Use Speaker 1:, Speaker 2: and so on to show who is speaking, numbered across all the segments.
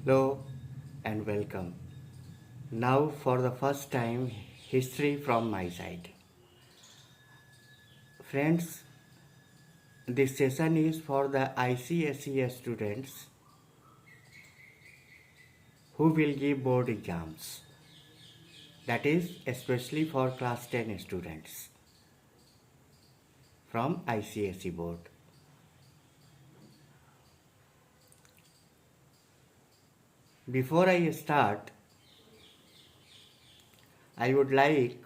Speaker 1: Hello and welcome. Now, for the first time, history from my side. Friends, this session is for the ICSE students who will give board exams. That is, especially for class 10 students from ICSE board. Before I start, I would like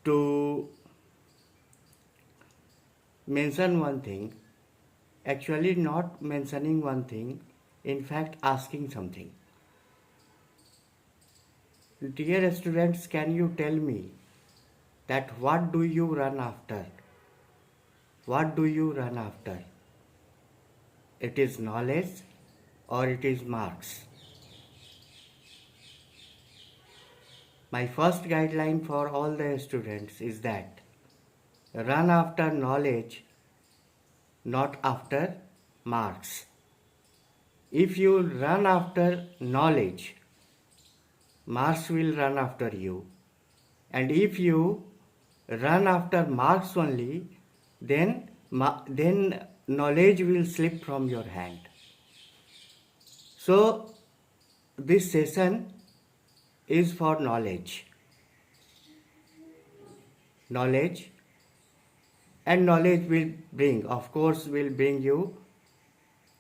Speaker 1: to mention one thing. Actually, not mentioning one thing, in fact, asking something. Dear students, can you tell me that what do you run after? What do you run after? It is knowledge or it is marks? My first guideline for all the students is that run after knowledge, not after marks. If you run after knowledge, marks will run after you. And if you run after marks only, then knowledge will slip from your hand. So this session is for knowledge. Knowledge, and knowledge will bring, of course, will bring you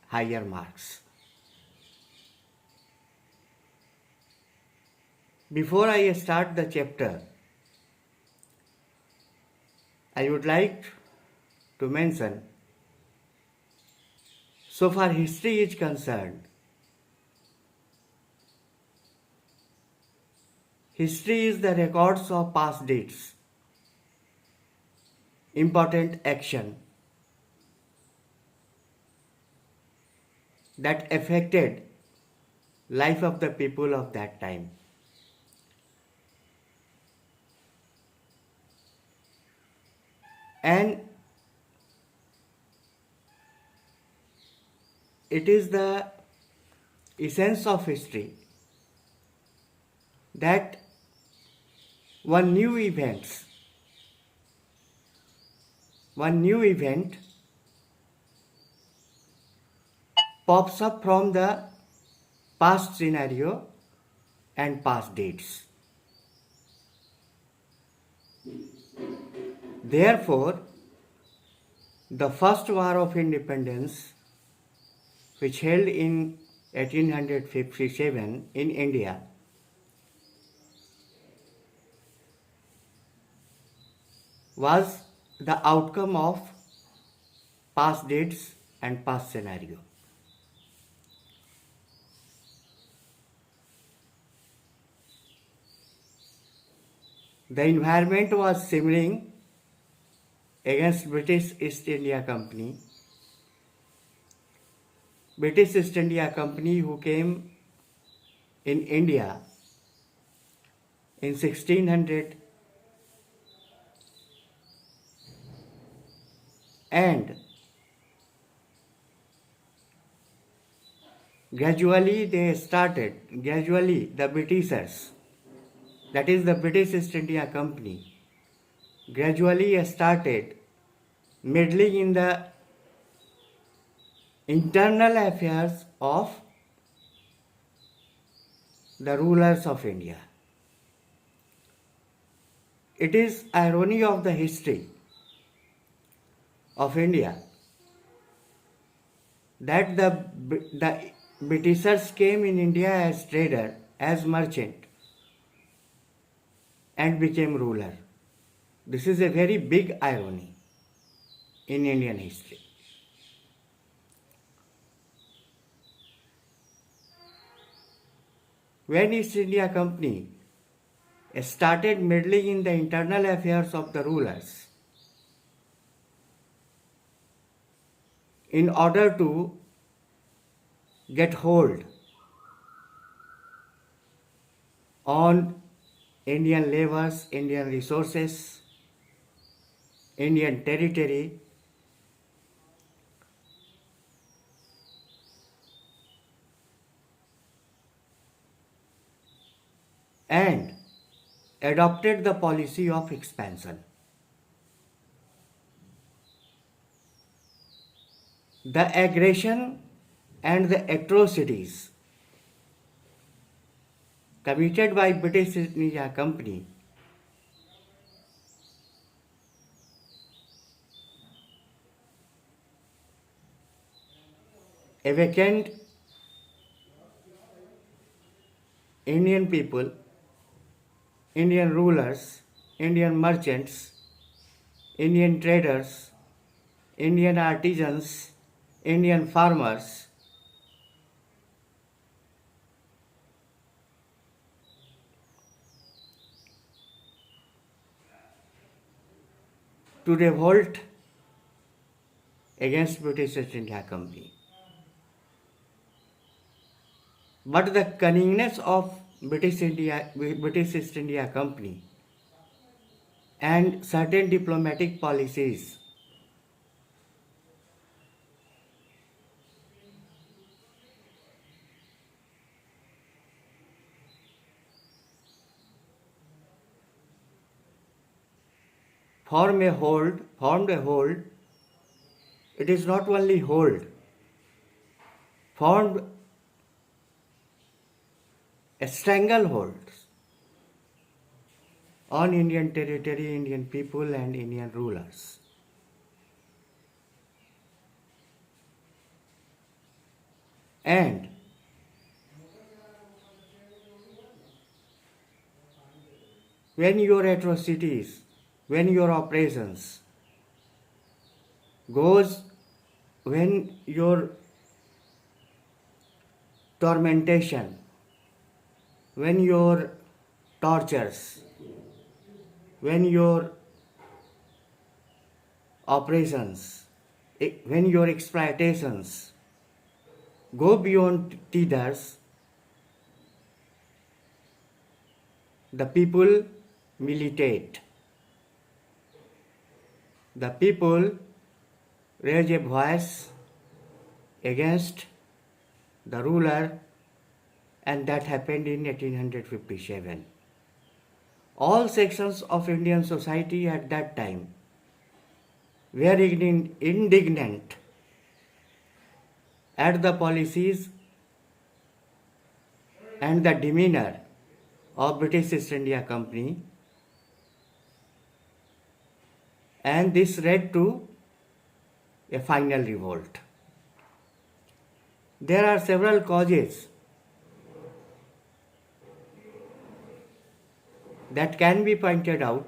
Speaker 1: higher marks. Before I start the chapter, I would like to mention, so far history is concerned, history is the records of past deeds, important action that affected life of the people of that time. And it is the essence of history that one new event pops up from the past scenario and past dates. Therefore, the first war of independence, which held in 1857 in India, was the outcome of past dates and past scenario. The environment was simmering against British East India Company. British East India Company, who came in India in 1600, and gradually the Britishers, that is the British East India Company, gradually started meddling in the internal affairs of the rulers of India. It is irony of the history of India that the Britishers came in India as trader, as merchant, and became ruler. This is a very big irony in Indian history. When East India Company started meddling in the internal affairs of the rulers in order to get hold on Indian labors, Indian resources, Indian territory, and adopted the policy of expansion. The aggression and the atrocities committed by British East India Company awakened Indian people, Indian rulers, Indian merchants, Indian traders, Indian artisans, Indian farmers to revolt against British East India Company. But the cunningness of British East India Company and certain diplomatic policies formed a hold. It is not only hold, formed a stranglehold on Indian territory, Indian people and Indian rulers. And when your atrocities, when your operations goes, when your tormentation, when your tortures, when your operations, when your exploitations go beyond tethers, the people militate. The people raise a voice against the ruler, and that happened in 1857. All sections of Indian society at that time were indignant at the policies and the demeanor of British East India Company, and this led to a final revolt. There are several causes that can be pointed out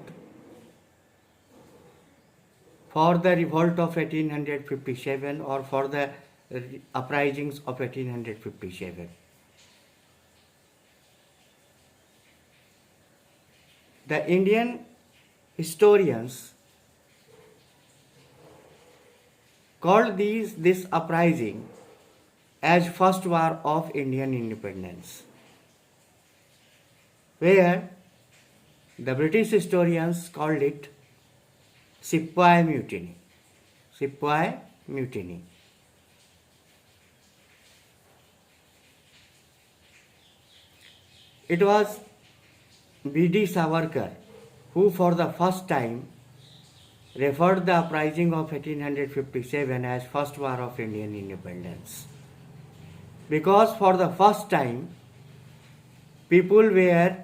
Speaker 1: for the revolt of 1857 or for the uprisings of 1857. The Indian historians called this uprising as First War of Indian Independence, where the British historians called it Sepoy Mutiny. Sepoy Mutiny. It was B.D. Savarkar who for the first time referred the uprising of 1857 as First War of Indian Independence. Because for the first time people were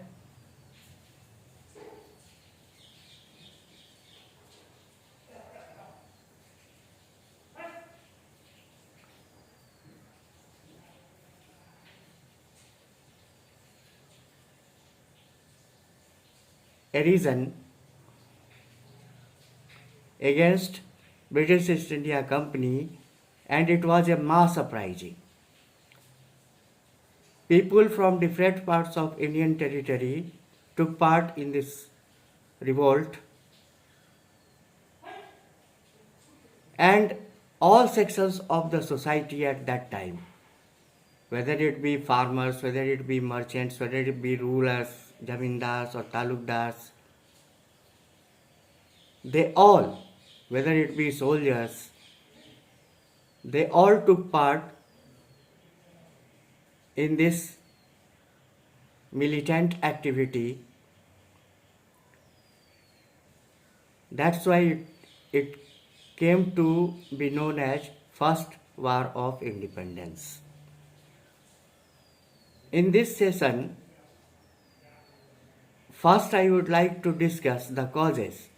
Speaker 1: arisen against British East India Company, and it was a mass uprising. People from different parts of Indian territory took part in this revolt, and all sections of the society at that time, whether it be farmers, whether it be merchants, whether it be rulers, zamindars or talukdars, they all, whether it be soldiers, they all took part in this militant activity. That's why it came to be known as First War of Independence. In this session, first I would like to discuss the causes,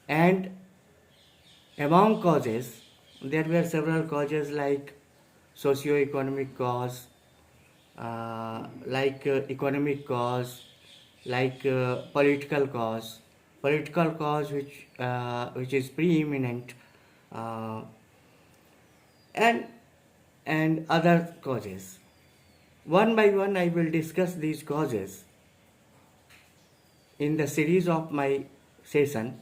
Speaker 1: and among causes there were several causes like socio-economic cause, economic cause, political cause which is preeminent, uh, and other causes. One by one, I will discuss these causes in the series of my session.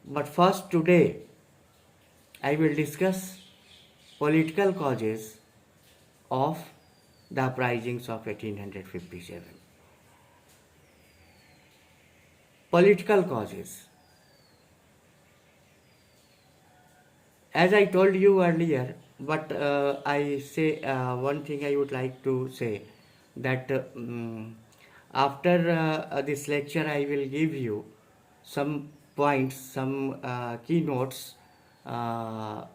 Speaker 1: But first, today, I will discuss political causes of the uprisings of 1857. Political causes. As I told you earlier, but I say one thing I would like to say, that after this lecture I will give you some points, some keynotes to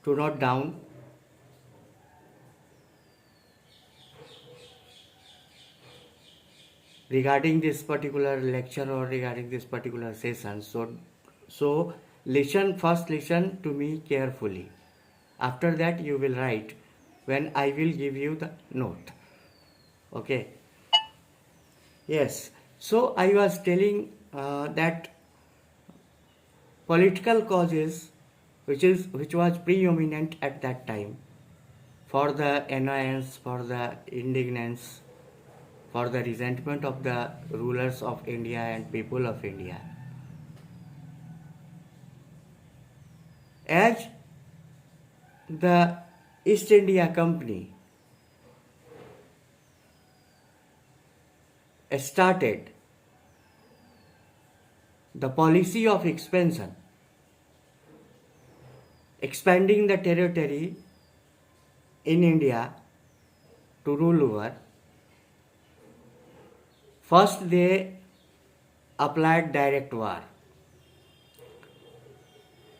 Speaker 1: note down. Regarding this particular lecture or regarding this particular session. So listen to me carefully. After that you will write when I will give you the note. Okay. Yes. So I was telling that political causes which was preeminent at that time for the annoyance, for the indignance, for the resentment of the rulers of India and people of India. As the East India Company started the policy of expansion, expanding the territory in India to rule over, first they applied direct war,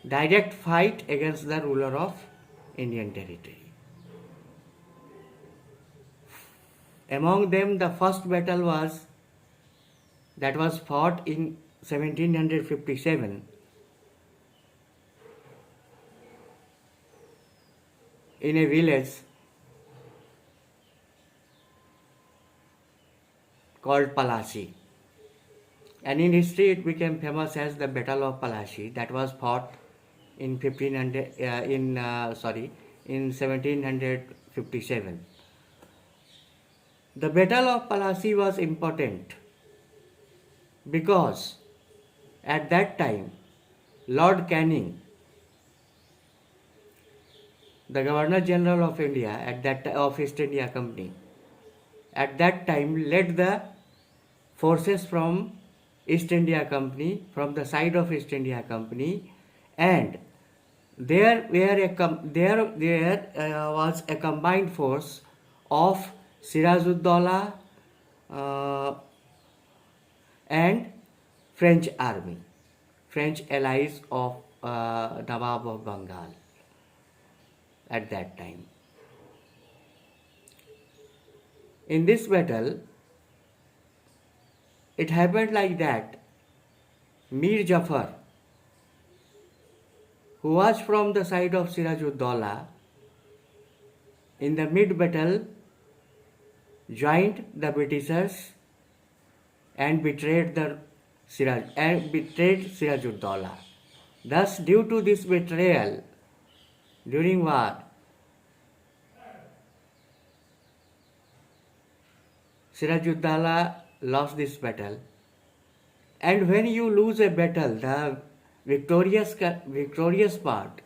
Speaker 1: direct fight against the ruler of Indian territory. Among them, the first battle was fought in 1757 in a village called Palashi, and in history it became famous as the Battle of Palashi. That was fought in 1757. The Battle of Palashi was important because at that time Lord Canning, the Governor General of India of East India Company, at that time led the forces from East India Company, from the side of East India Company, and there was a combined force of Sirajuddaulah and French army, French allies of Nawab of Bengal at that time. In this battle, it happened like that Mir Jafar, who was from the side of Sirajuddaulah, in the mid-battle joined the Britishers and betrayed Sirajuddaulah. Thus, due to this betrayal during war, Sirajuddaulah lost this battle. And when you lose a battle, the victorious part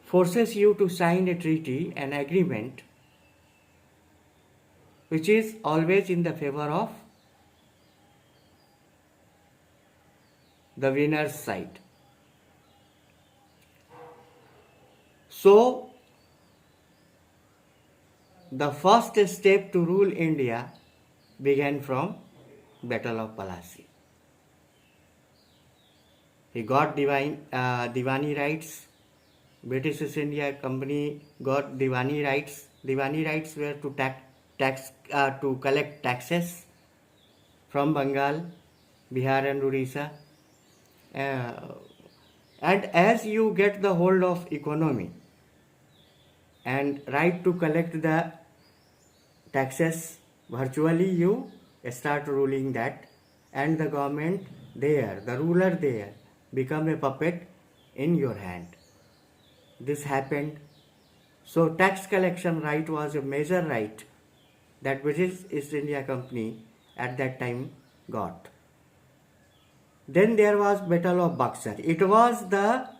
Speaker 1: forces you to sign a treaty, an agreement, which is always in the favor of the winner's side. So, the first step to rule India began from Battle of Plassey. He got Diwani rights. British East India Company got Diwani rights. Diwani rights were to collect taxes from Bengal, Bihar and Orissa. And as you get the hold of economy and right to collect the taxes, virtually you start ruling that, and the government there, the ruler there, become a puppet in your hand. This happened. So tax collection right was a major right that British East India Company at that time got. Then there was Battle of Buxar. It was the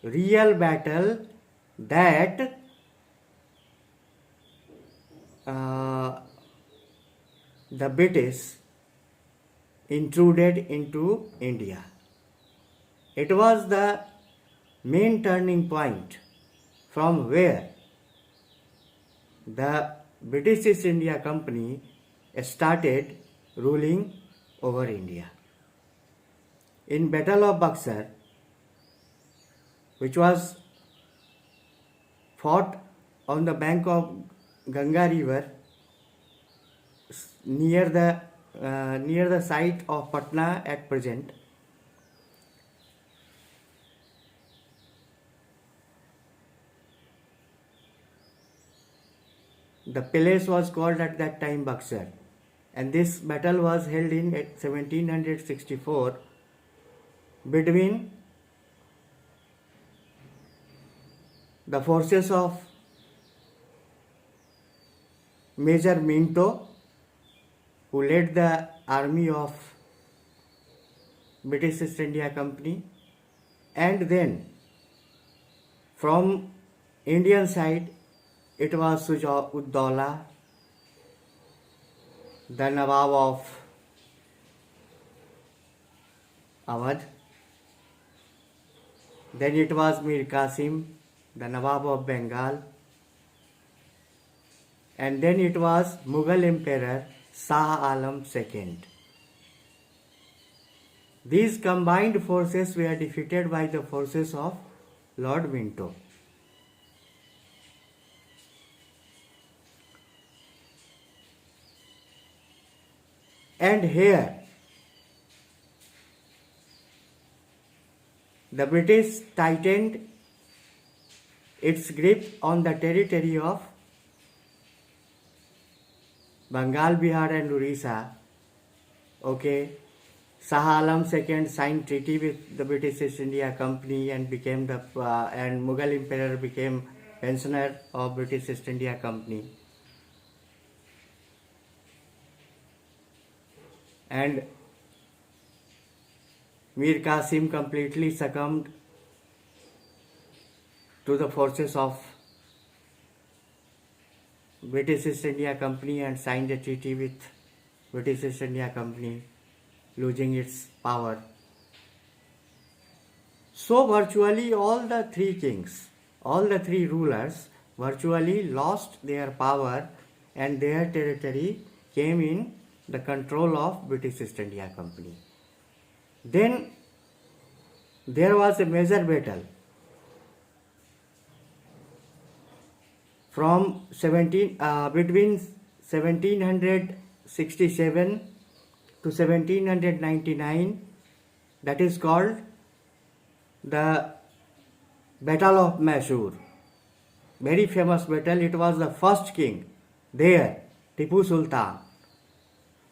Speaker 1: real battle that the British intruded into India. It was the main turning point from where the British East India Company started ruling over India. In Battle of Buxar, which was fought on the bank of Ganga River near the site of Patna at present, the place was called at that time Buxar, and this battle was held in 1764 between the forces of Major Minto, who led the army of British East India Company, and then from Indian side it was Suja-ud-Dawla, the Nawab of Awadh. Then it was Mir Qasim, the Nawab of Bengal. And then it was Mughal Emperor Shah Alam II. These combined forces were defeated by the forces of Lord Minto. And here the British tightened its grip on the territory of Bengal, Bihar and Orissa. Okay, Shah Alam II signed treaty with the British East India Company and became and Mughal Emperor became pensioner of British East India Company. And Mir Qasim completely succumbed to the forces of British East India Company and signed a treaty with British East India Company, losing its power. So virtually all the three kings, all the three rulers virtually lost their power and their territory came in the control of British East India Company. Then there was a major battle from between 1767 to 1799, that is called the Battle of Mysore. Very famous battle. It was the first king there, Tipu Sultan,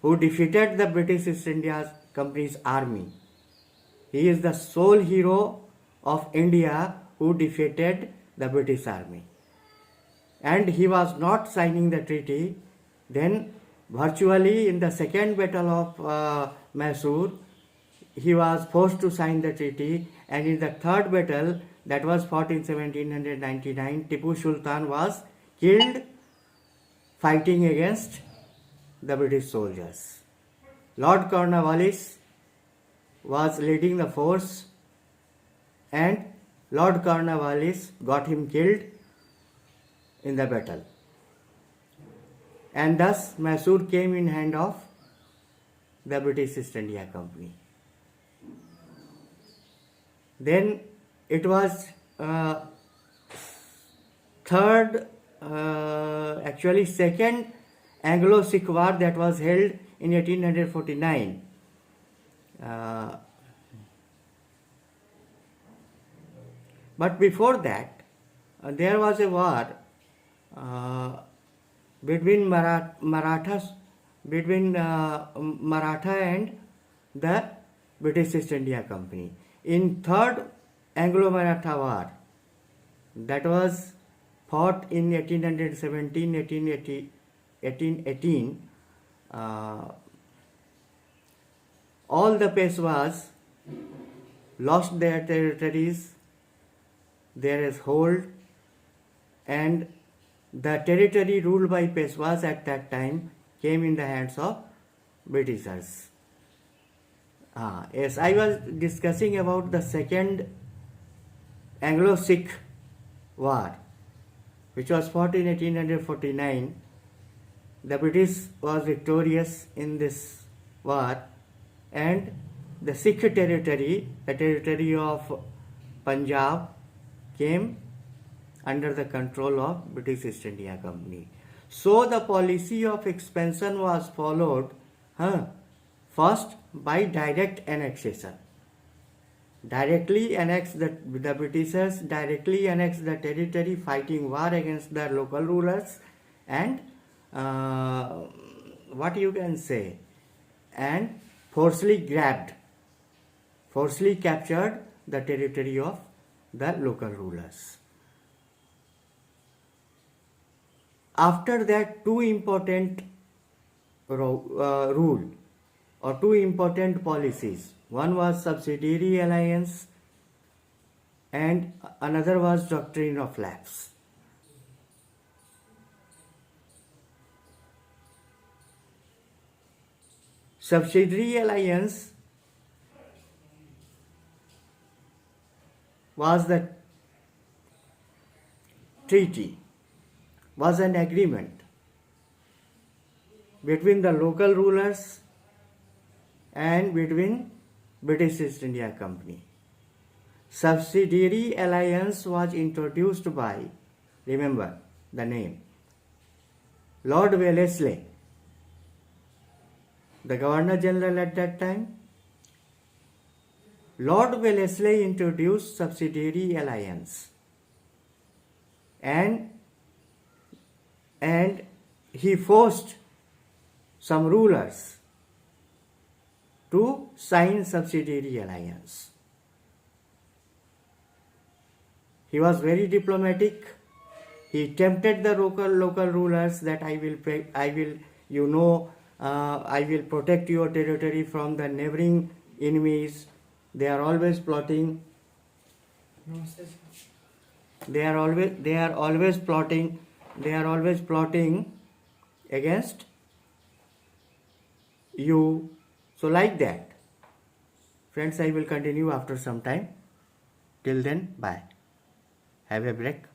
Speaker 1: who defeated the British East India Company's army. He is the sole hero of India who defeated the British army. And he was not signing the treaty. Then virtually in the second battle of Mysore, he was forced to sign the treaty, and in the third battle that was fought in 1799, Tipu Sultan was killed fighting against the British soldiers. Lord Cornwallis was leading the force, and Lord Cornwallis got him killed in the battle. and thus Mysore came in hand of the British East India Company. Then it was second Anglo-Sikh War that was held in 1849. But before that, there was a war between Maratha and the British East India Company. In third Anglo-Maratha War, that was fought in 1818, all the Peshwas lost their territories, their hold, and the territory ruled by Peshwas at that time came in the hands of Britishers. Yes, I was discussing about the second Anglo-Sikh War, which was fought in 1849. The British was victorious in this war, and the Sikh territory, the territory of Punjab, came under the control of British East India Company. So the policy of expansion was followed, first by direct annexation. Directly annexed the Britishers directly annexed the territory, fighting war against the local rulers, and and forcibly captured the territory of the local rulers. After that, two important rule or two important policies. One was subsidiary alliance and another was doctrine of lapse. Subsidiary alliance was the treaty, was an agreement between the local rulers and between British East India Company. Subsidiary alliance was introduced by, remember the name, Lord Wellesley, the Governor General at that time. Lord Wellesley introduced subsidiary alliance, and he forced some rulers to sign subsidiary alliance. He was very diplomatic. He tempted the local rulers that I will protect your territory from the neighboring enemies. They are always plotting. They are always plotting against you. So like that. Friends, I will continue after some time. Till then, bye. Have a break.